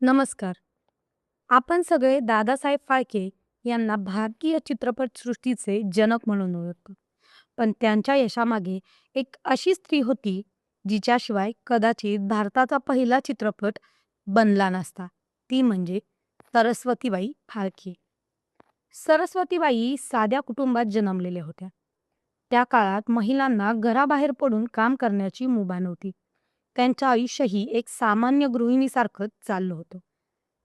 नमस्कार. आपण सगळे दादासाहेब फाळके यांना भारतीय चित्रपटसृष्टीचे जनक म्हणून ओळखतो. पण त्यांच्या यशामागे एक अशी स्त्री होती, जिच्याशिवाय कदाचित भारताचा पहिला चित्रपट बनला नसता. ती म्हणजे सरस्वतीबाई फाळके. सरस्वतीबाई साध्या कुटुंबात जन्मलेल्या होत्या. त्या काळात महिलांना घराबाहेर पडून काम करण्याची मुभा नव्हती. त्यांचं आयुष्यही एक सामान्य गृहिणीसारखंच चाललं होतं.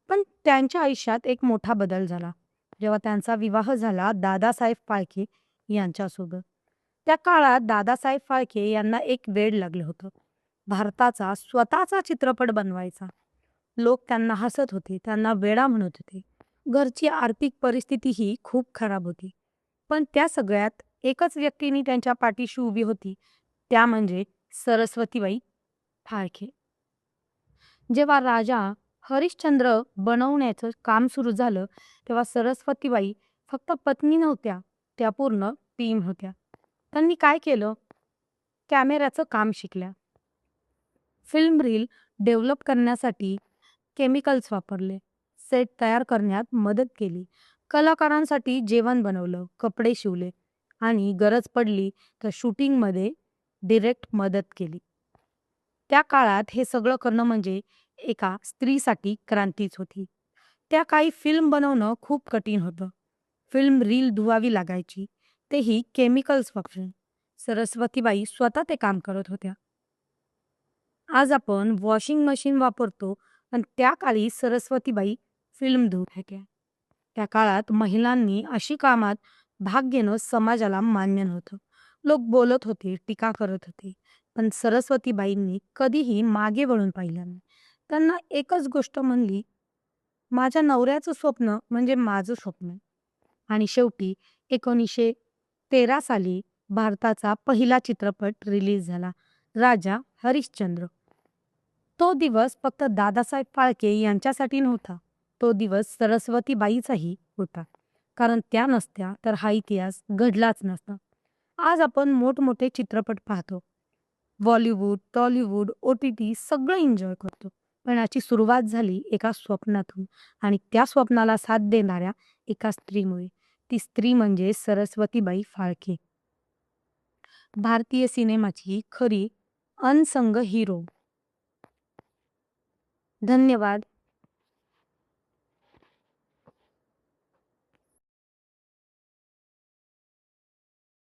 पण त्यांच्या आयुष्यात एक मोठा बदल झाला, जेव्हा त्यांचा विवाह झाला दादासाहेब फाळके यांच्यासोबत. त्या काळात दादासाहेब फाळके यांना एक वेड लागलं होतं. भारताचा स्वतःचा चित्रपट बनवायचा. लोक त्यांना हसत होते, त्यांना वेडा म्हणत होते. घरची आर्थिक परिस्थितीही खूप खराब होती. पण त्या सगळ्यात एकच व्यक्तीने त्यांच्या पाठीशी उभी होती, त्या म्हणजे सरस्वतीबाई फाळके. जेव्हा राजा हरिश्चंद्र बनवण्याचं काम सुरू झालं, तेव्हा सरस्वतीबाई फक्त पत्नी नव्हत्या, त्या पूर्ण टीम होत्या. त्यांनी काय केलं? कॅमेऱ्याचं काम शिकल्या. फिल्म रील डेव्हलप करण्यासाठी केमिकल्स वापरले. सेट तयार करण्यात मदत केली. कलाकारांसाठी जेवण बनवलं, कपडे शिवले आणि गरज पडली तर शूटिंगमध्ये डिरेक्ट मदत केली. त्या काळात हे सगळं करणं म्हणजे एका स्त्रीसाठी क्रांतीच होती. त्या काही फिल्म बनवणं खूप कठीण होतं. फिल्म रील धुवावी लागायची, तेही केमिकल्स वापरून. सरस्वतीबाई स्वतः ते काम करत होत्या. आज आपण वॉशिंग मशीन वापरतो, पण त्या काळी सरस्वतीबाई फिल्म धुत होत्या. त्या काळात महिलांनी अशी कामात भाग घेणं समाजाला मान्य नव्हतं. लोक बोलत होते, टीका करत होते. पण सरस्वतीबाईंनी कधीही मागे वळून पाहिलं नाही. त्यांना एकच गोष्ट म्हणली, माझ्या नवऱ्याचं स्वप्न म्हणजे माझं स्वप्न. आणि शेवटी 1913 साली भारताचा पहिला चित्रपट रिलीज झाला, राजा हरिश्चंद्र. तो दिवस फक्त दादासाहेब फाळके यांच्यासाठी नव्हता. तो दिवस सरस्वतीबाईचाही होता. कारण त्या नसत्या तर हा इतिहास घडलाच नसता. आज आपण मोठमोठे चित्रपट पाहतो. बॉलिवूड, टॉलिवूड, OTT सगळं एन्जॉय करतो. पण याची सुरुवात झाली एका स्वप्नातून आणि त्या स्वप्नाला साथ देणाऱ्या एका स्त्रीमुळे. ती स्त्री म्हणजे सरस्वतीबाई फाळके. भारतीय सिनेमाची खरी अनसंग हिरो. धन्यवाद.